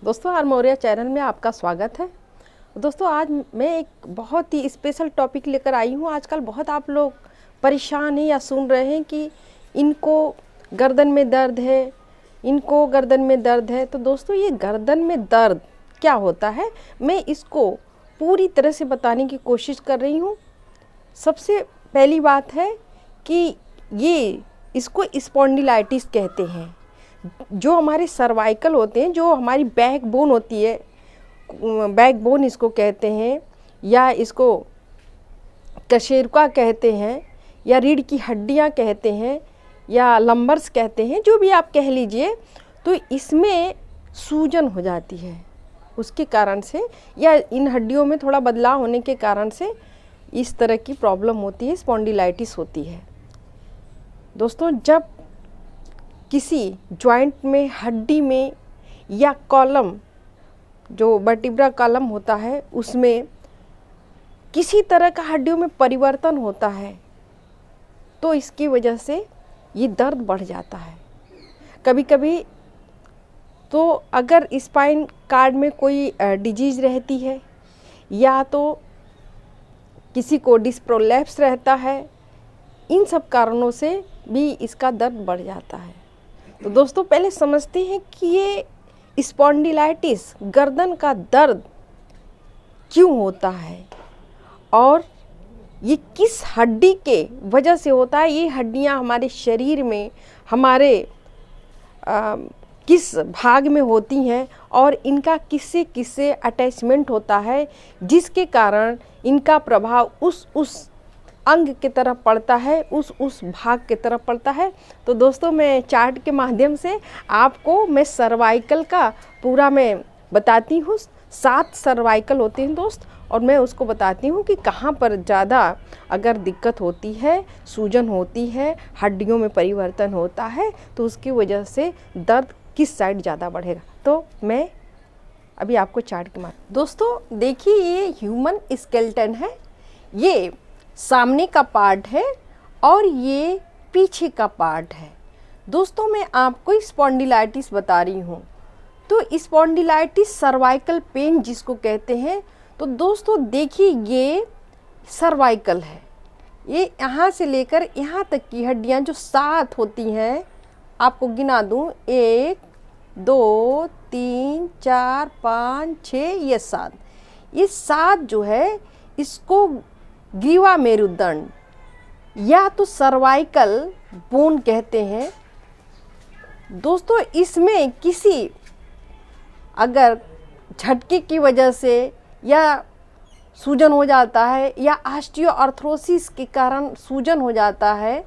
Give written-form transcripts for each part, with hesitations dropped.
दोस्तों, are Maurya channel में आपका स्वागत है। दोस्तों, आज मैं एक बहुत ही स्पेशल टॉपिक लेकर आई हूँ। आजकल बहुत आप लोग परेशान हैं या सुन रहे हैं कि इनको गर्दन में दर्द है, इनको गर्दन में दर्द है। तो दोस्तों, ये गर्दन में दर्द क्या होता है, मैं इसको पूरी तरह से बताने की कोशिश कर रही हूँ। सबसे पहली बात है कि इसको स्पॉन्डिलाइटिस कहते हैं। जो हमारे सर्वाइकल होते हैं, जो हमारी बैक बोन होती है, बैक बोन इसको कहते हैं, या इसको कशेरुका कहते हैं, या रीढ़ की हड्डियां कहते हैं, या लंबर्स कहते हैं, जो भी आप कह लीजिए। तो इसमें सूजन हो जाती है उसके कारण से, या इन हड्डियों में थोड़ा बदलाव होने के कारण से इस तरह की प्रॉब्लम होती है, स्पॉन्डिलाइटिस होती है। दोस्तों, जब किसी जॉइंट में, हड्डी में, या कॉलम, जो वर्टिब्रा कॉलम होता है, उसमें किसी तरह का हड्डियों में परिवर्तन होता है, तो इसकी वजह से ये दर्द बढ़ जाता है। कभी कभी तो अगर स्पाइन कार्ड में कोई डिजीज रहती है, या तो किसी को डिस्क प्रोलैप्स रहता है, इन सब कारणों से भी इसका दर्द बढ़ जाता है। तो दोस्तों, पहले समझते हैं कि ये स्पॉन्डिलाइटिस, गर्दन का दर्द क्यों होता है और ये किस हड्डी के वजह से होता है। ये हड्डियां हमारे शरीर में, हमारे किस भाग में होती हैं, और इनका किससे किससे अटैचमेंट होता है, जिसके कारण इनका प्रभाव उस अंग की तरफ पड़ता है, उस भाग की तरफ पड़ता है। तो दोस्तों, मैं चार्ट के माध्यम से आपको मैं सर्वाइकल का पूरा मैं बताती हूँ। 7 सर्वाइकल होते हैं दोस्त, और मैं उसको बताती हूँ कि कहाँ पर ज़्यादा अगर दिक्कत होती है, सूजन होती है, हड्डियों में परिवर्तन होता है, तो उसकी वजह से दर्द किस साइड ज़्यादा बढ़ेगा। तो मैं अभी आपको चार्ट के माध्यम। दोस्तों देखिए, ये ह्यूमन स्केलेटन है, ये सामने का पार्ट है और ये पीछे का पार्ट है। दोस्तों, मैं आपको स्पॉन्डिलाइटिस बता रही हूँ। तो स्पॉन्डिलाइटिस सर्वाइकल पेन जिसको कहते हैं। तो दोस्तों देखिए, ये सर्वाइकल है, ये यहाँ से लेकर यहाँ तक की हड्डियाँ जो 7 होती हैं, आपको गिना दूँ, 1 2 3 4 5 6, ये 7। ये 7 जो है, इसको ग्रीवा मेरुदंड या तो सर्वाइकल बोन कहते हैं। दोस्तों, इसमें किसी अगर झटके की वजह से या सूजन हो जाता है, या ऑस्टियोआर्थ्रोसिस के कारण सूजन हो जाता है,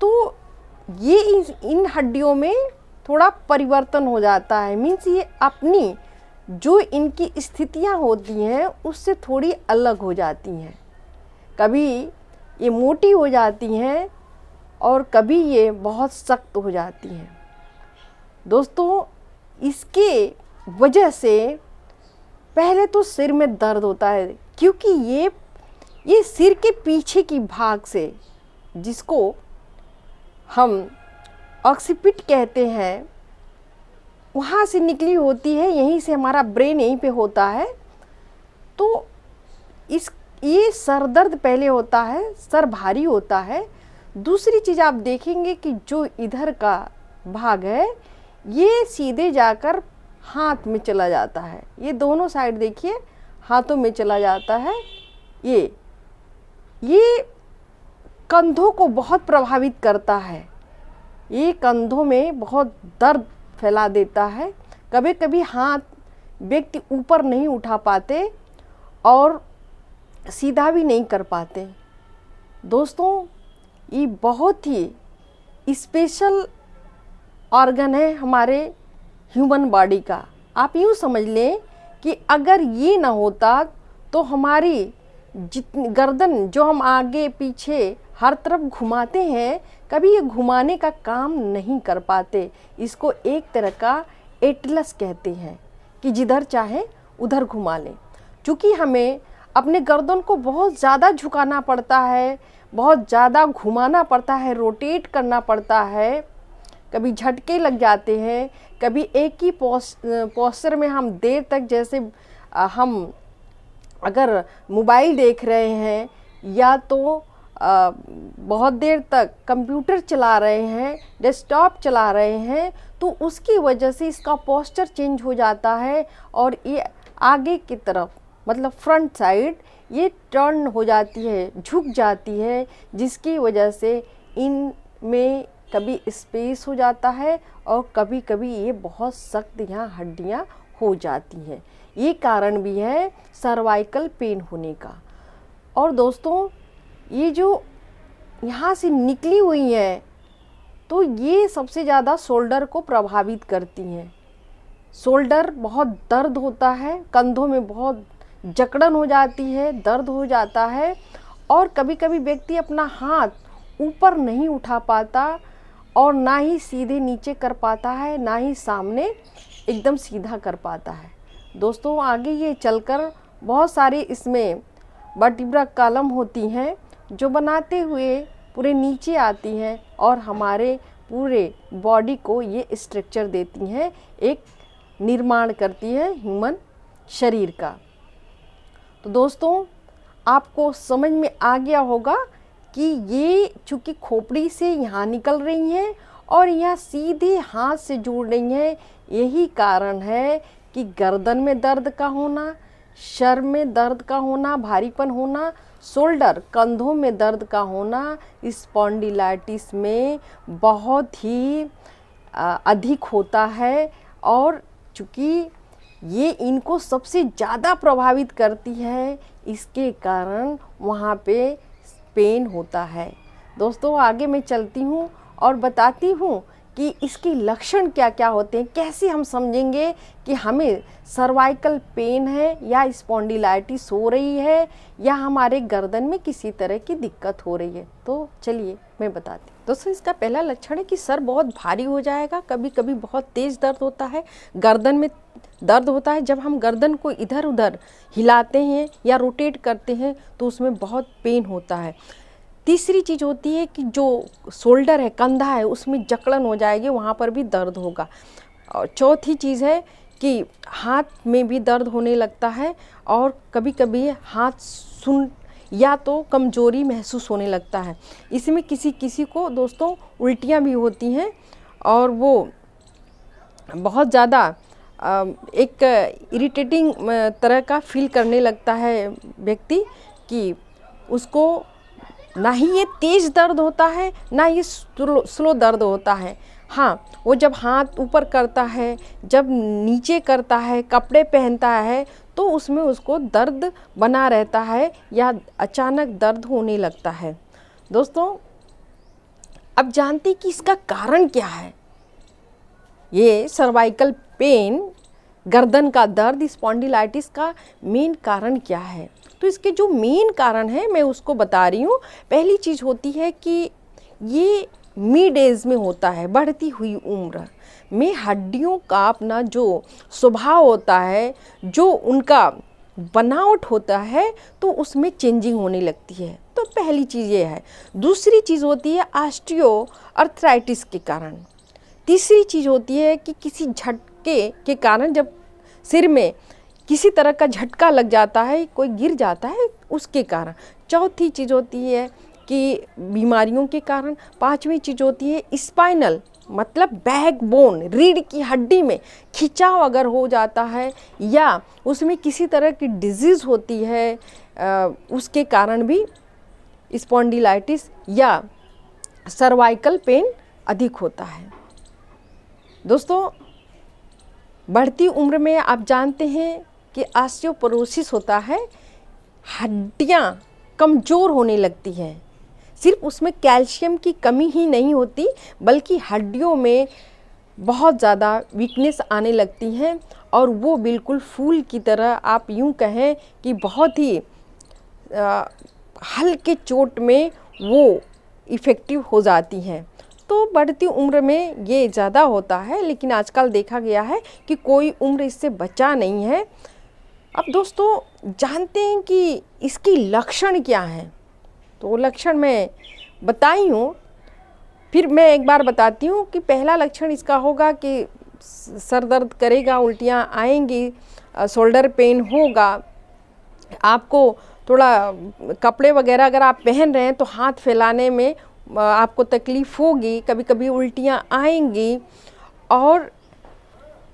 तो ये इन हड्डियों में थोड़ा परिवर्तन हो जाता है। मीन्स ये अपनी जो इनकी स्थितियां होती हैं उससे थोड़ी अलग हो जाती हैं। कभी ये मोटी हो जाती हैं और कभी ये बहुत सख्त हो जाती हैं। दोस्तों, इसके वजह से पहले तो सिर में दर्द होता है, क्योंकि ये सिर के पीछे की भाग से, जिसको हम ऑक्सीपिट कहते हैं, वहाँ से निकली होती है, यहीं से हमारा ब्रेन यहीं पे होता है। तो ये सर दर्द पहले होता है, सर भारी होता है। दूसरी चीज़ आप देखेंगे कि जो इधर का भाग है, ये सीधे जाकर हाथ में चला जाता है। ये दोनों साइड देखिए, हाथों में चला जाता है। ये कंधों को बहुत प्रभावित करता है। ये कंधों में बहुत दर्द फैला देता है। कभी कभी हाथ व्यक्ति ऊपर नहीं उठा पाते और सीधा भी नहीं कर पाते। दोस्तों, ये बहुत ही स्पेशल ऑर्गन है हमारे ह्यूमन बॉडी का। आप यूँ समझ लें कि अगर ये ना होता तो हमारी जितनी गर्दन, जो हम आगे पीछे हर तरफ घुमाते हैं, कभी ये घुमाने का काम नहीं कर पाते। इसको एक तरह का एटलस कहते हैं कि जिधर चाहे उधर घुमा लें। चूँकि हमें अपने गर्दन को बहुत ज़्यादा झुकाना पड़ता है, बहुत ज़्यादा घुमाना पड़ता है, रोटेट करना पड़ता है, कभी झटके लग जाते हैं, कभी एक ही पोस्चर में हम देर तक, जैसे हम अगर मोबाइल देख रहे हैं या तो बहुत देर तक कंप्यूटर चला रहे हैं, डेस्कटॉप चला रहे हैं, तो उसकी वजह से इसका पोस्चर चेंज हो जाता है और ये आगे की तरफ, मतलब फ्रंट साइड, ये टर्न हो जाती है, झुक जाती है, जिसकी वजह से इनमें कभी स्पेस हो जाता है और कभी कभी ये बहुत सख्त यहाँ हड्डियाँ हो जाती हैं। ये कारण भी है सर्वाइकल पेन होने का। और दोस्तों, ये जो यहाँ से निकली हुई है तो ये सबसे ज़्यादा शोल्डर को प्रभावित करती हैं। शोल्डर बहुत दर्द होता है, कंधों में बहुत जकड़न हो जाती है, दर्द हो जाता है और कभी कभी व्यक्ति अपना हाथ ऊपर नहीं उठा पाता और ना ही सीधे नीचे कर पाता है, ना ही सामने एकदम सीधा कर पाता है। दोस्तों, आगे ये चलकर बहुत सारे इसमें वर्टिब्रा कॉलम होती हैं जो बनाते हुए पूरे नीचे आती हैं और हमारे पूरे बॉडी को ये स्ट्रक्चर देती हैं, एक निर्माण करती है ह्यूमन शरीर का। तो दोस्तों, आपको समझ में आ गया होगा कि ये चूँकि खोपड़ी से यहाँ निकल रही हैं और यहाँ सीधे हाथ से जुड़ रही हैं, यही कारण है कि गर्दन में दर्द का होना, सर में दर्द का होना, भारीपन होना, शोल्डर, कंधों में दर्द का होना स्पॉन्डिलाइटिस में बहुत ही अधिक होता है। और चूँकि ये इनको सबसे ज़्यादा प्रभावित करती है, इसके कारण वहाँ पे पेन होता है। दोस्तों, आगे मैं चलती हूँ और बताती हूँ कि इसके लक्षण क्या क्या होते हैं, कैसे हम समझेंगे कि हमें सर्वाइकल पेन है या स्पॉन्डिलाइटिस हो रही है या हमारे गर्दन में किसी तरह की दिक्कत हो रही है। तो चलिए मैं बताती हूँ। दोस्तों, इसका पहला लक्षण है कि सर बहुत भारी हो जाएगा, कभी कभी बहुत तेज़ दर्द होता है, गर्दन में दर्द होता है। जब हम गर्दन को इधर उधर हिलाते हैं या रोटेट करते हैं तो उसमें बहुत पेन होता है। तीसरी चीज़ होती है कि जो शोल्डर है, कंधा है, उसमें जकड़न हो जाएगी, वहाँ पर भी दर्द होगा। और चौथी चीज़ है कि हाथ में भी दर्द होने लगता है और कभी कभी हाथ सुन या तो कमज़ोरी महसूस होने लगता है। इसमें किसी किसी को दोस्तों उल्टियाँ भी होती हैं और वो बहुत ज़्यादा एक इरिटेटिंग तरह का फील करने लगता है व्यक्ति, कि उसको ना ही ये तेज़ दर्द होता है ना ये स्लो दर्द होता है। हाँ, वो जब हाथ ऊपर करता है, जब नीचे करता है, कपड़े पहनता है, तो उसमें उसको दर्द बना रहता है या अचानक दर्द होने लगता है। दोस्तों, अब जानते कि इसका कारण क्या है। ये सर्वाइकल पेन, गर्दन का दर्द, स्पॉन्डिलाइटिस का मेन कारण क्या है। तो इसके जो मेन कारण है मैं उसको बता रही हूँ। पहली चीज़ होती है कि ये मिड एज में होता है, बढ़ती हुई उम्र में हड्डियों का अपना जो स्वभाव होता है, जो उनका बनावट होता है, तो उसमें चेंजिंग होने लगती है। तो पहली चीज़ ये है। दूसरी चीज़ होती है ऑस्टियोआर्थराइटिस के कारण। तीसरी चीज़ होती है कि किसी झटके के कारण, जब सिर में किसी तरह का झटका लग जाता है, कोई गिर जाता है, उसके कारण। चौथी चीज़ होती है कि बीमारियों के कारण। पांचवी चीज़ होती है स्पाइनल, मतलब बैकबोन, रीढ़ की हड्डी में खिंचाव अगर हो जाता है या उसमें किसी तरह की डिजीज़ होती है, उसके कारण भी स्पॉन्डिलाइटिस या सर्वाइकल पेन अधिक होता है। दोस्तों, बढ़ती उम्र में आप जानते हैं कि ऑस्टियोपोरोसिस होता है, हड्डियाँ कमज़ोर होने लगती हैं। सिर्फ उसमें कैल्शियम की कमी ही नहीं होती, बल्कि हड्डियों में बहुत ज़्यादा वीकनेस आने लगती हैं और वो बिल्कुल फूल की तरह, आप यूँ कहें कि बहुत ही हल्के चोट में वो इफ़ेक्टिव हो जाती हैं। तो बढ़ती उम्र में ये ज़्यादा होता है, लेकिन आजकल देखा गया है कि कोई उम्र इससे बचा नहीं है। अब दोस्तों, जानते हैं कि इसकी लक्षण क्या हैं। तो लक्षण मैं बताई हूँ। फिर मैं एक बार बताती हूँ कि पहला लक्षण इसका होगा कि सर दर्द करेगा, उल्टियाँ आएंगी, शोल्डर पेन होगा, आपको थोड़ा कपड़े वगैरह अगर आप पहन रहे हैं तो हाथ फैलाने में आपको तकलीफ़ होगी, कभी कभी उल्टियाँ आएंगी। और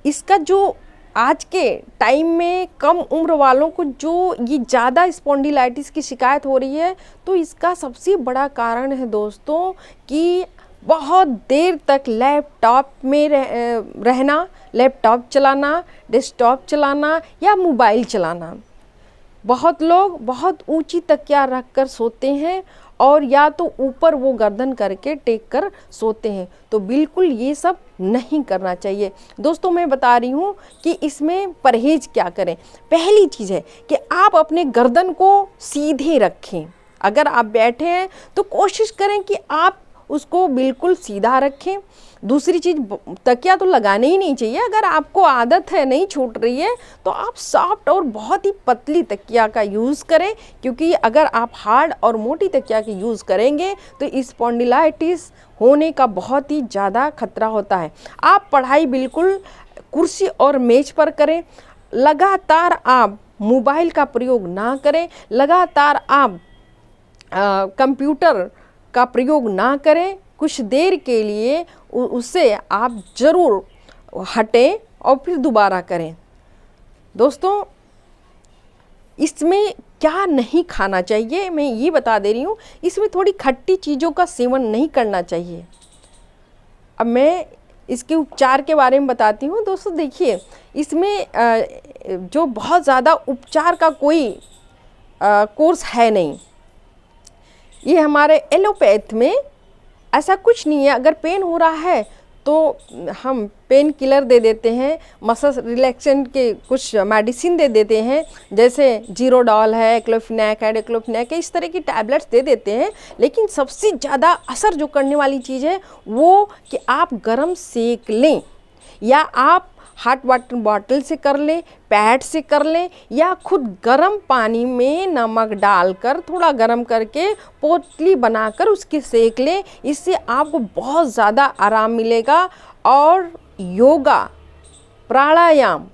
इसका जो आज के टाइम में कम उम्र वालों को जो ये ज़्यादा स्पॉन्डिलाइटिस की शिकायत हो रही है, तो इसका सबसे बड़ा कारण है दोस्तों कि बहुत देर तक लैपटॉप में रहना, लैपटॉप चलाना, डेस्कटॉप चलाना या मोबाइल चलाना। बहुत लोग बहुत ऊंची तकिया रख कर सोते हैं और या तो ऊपर वो गर्दन करके टेक कर सोते हैं, तो बिल्कुल ये सब नहीं करना चाहिए। दोस्तों मैं बता रही हूँ कि इसमें परहेज क्या करें। पहली चीज़ है कि आप अपने गर्दन को सीधे रखें। अगर आप बैठे हैं तो कोशिश करें कि आप उसको बिल्कुल सीधा रखें। दूसरी चीज़, तकिया तो लगाने ही नहीं चाहिए। अगर आपको आदत है, नहीं छूट रही है, तो आप सॉफ्ट और बहुत ही पतली तकिया का यूज़ करें, क्योंकि अगर आप हार्ड और मोटी तकिया की यूज़ करेंगे तो स्पॉन्डिलाइटिस होने का बहुत ही ज़्यादा खतरा होता है। आप पढ़ाई बिल्कुल कुर्सी और मेज पर करें। लगातार आप मोबाइल का प्रयोग ना करें, लगातार आप कंप्यूटर का प्रयोग ना करें। कुछ देर के लिए उससे आप ज़रूर हटें और फिर दोबारा करें। दोस्तों इसमें क्या नहीं खाना चाहिए मैं ये बता दे रही हूँ। इसमें थोड़ी खट्टी चीज़ों का सेवन नहीं करना चाहिए। अब मैं इसके उपचार के बारे में बताती हूँ। दोस्तों देखिए, इसमें जो बहुत ज़्यादा उपचार का कोई कोर्स है नहीं। ये हमारे एलोपैथ में ऐसा कुछ नहीं है। अगर पेन हो रहा है तो हम पेन किलर दे देते हैं, मसल रिलैक्सेंट के कुछ मेडिसिन दे देते हैं, जैसे जीरोडॉल है, एक्लोफिनैक है, डेक्लोफिनैक है, इस तरह की टैबलेट्स दे देते हैं। लेकिन सबसे ज़्यादा असर जो करने वाली चीज़ है वो कि आप गरम सेक लें, या आप हॉट वाटर बॉटल से कर लें, पैड से कर लें, या खुद गर्म पानी में नमक डालकर थोड़ा गर्म करके पोटली बनाकर उसकी सेक लें। इससे आपको बहुत ज़्यादा आराम मिलेगा। और योगा, प्राणायाम,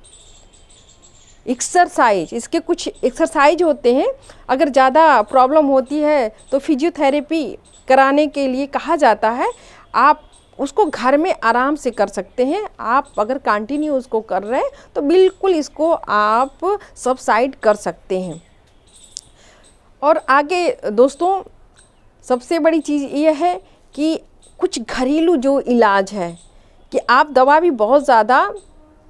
एक्सरसाइज, इसके कुछ एक्सरसाइज होते हैं। अगर ज़्यादा प्रॉब्लम होती है तो फिजियोथेरेपी कराने के लिए कहा जाता है। आप उसको घर में आराम से कर सकते हैं। आप अगर कंटिन्यू उसको कर रहे हैं तो बिल्कुल इसको आप सबसाइड कर सकते हैं। और आगे दोस्तों सबसे बड़ी चीज़ ये है कि कुछ घरेलू जो इलाज है कि आप दवा भी बहुत ज़्यादा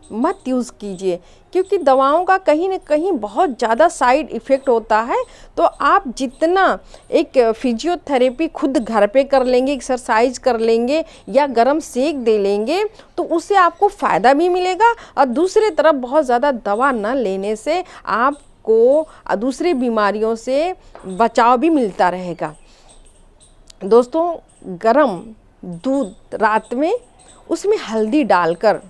मत यूज़ कीजिए, क्योंकि दवाओं का कहीं ना कहीं बहुत ज़्यादा साइड इफ़ेक्ट होता है। तो आप जितना एक फिजियोथेरेपी खुद घर पे कर लेंगे, एक्सरसाइज कर लेंगे या गरम सेक दे लेंगे, तो उससे आपको फ़ायदा भी मिलेगा। और दूसरी तरफ बहुत ज़्यादा दवा न लेने से आपको दूसरी बीमारियों से बचाव भी मिलता रहेगा। दोस्तों गरम दूध रात में उसमें हल्दी डालकर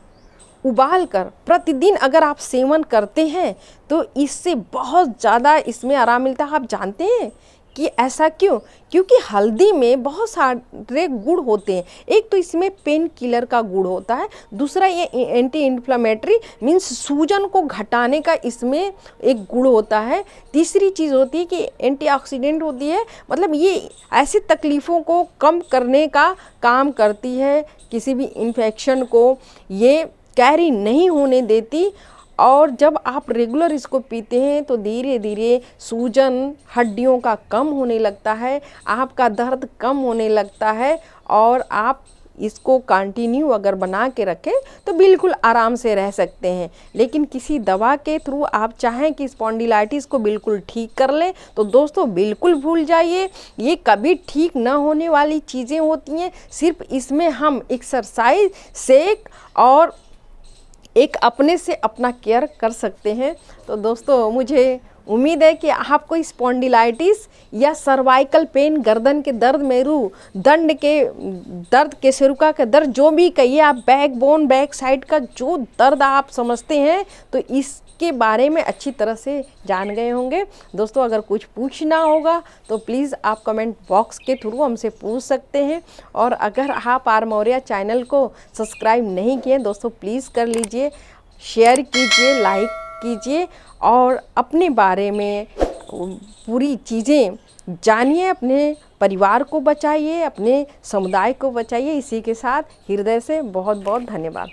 उबाल कर प्रतिदिन अगर आप सेवन करते हैं तो इससे बहुत ज़्यादा इसमें आराम मिलता है। आप जानते हैं कि ऐसा क्यों? क्योंकि हल्दी में बहुत सारे गुण होते हैं। एक तो इसमें पेन किलर का गुण होता है, दूसरा ये एंटी इन्फ्लेमेटरी मीन्स सूजन को घटाने का इसमें एक गुण होता है। तीसरी चीज़ होती है कि एंटीऑक्सीडेंट होती है, मतलब ये ऐसी तकलीफ़ों को कम करने का काम करती है। किसी भी इन्फेक्शन को ये कैरी नहीं होने देती। और जब आप रेगुलर इसको पीते हैं तो धीरे धीरे सूजन हड्डियों का कम होने लगता है, आपका दर्द कम होने लगता है। और आप इसको कंटिन्यू अगर बना के रखें तो बिल्कुल आराम से रह सकते हैं। लेकिन किसी दवा के थ्रू आप चाहें कि स्पॉन्डिलाइटिस को बिल्कुल ठीक कर लें तो दोस्तों बिल्कुल भूल जाइए। ये कभी ठीक न होने वाली चीज़ें होती हैं। सिर्फ इसमें हम एक्सरसाइज, सेक और एक अपने से अपना केयर कर सकते हैं। तो दोस्तों मुझे उम्मीद है कि आपको स्पॉन्डिलाइटिस या सर्वाइकल पेन, गर्दन के दर्द, मेरू दंड के दर्द, केसरुका का दर्द, जो भी कहिए आप, बैक बोन, बैक साइड का जो दर्द आप समझते हैं, तो इसके बारे में अच्छी तरह से जान गए होंगे। दोस्तों अगर कुछ पूछना होगा तो प्लीज़ आप कमेंट बॉक्स के थ्रू हमसे पूछ सकते हैं। और अगर आप आर मौर्या चैनल को सब्सक्राइब नहीं किए दोस्तों, प्लीज़ कर लीजिए, शेयर कीजिए, लाइक कीजिए और अपने बारे में पूरी चीज़ें जानिए, अपने परिवार को बचाइए, अपने समुदाय को बचाइए। इसी के साथ हृदय से बहुत बहुत धन्यवाद।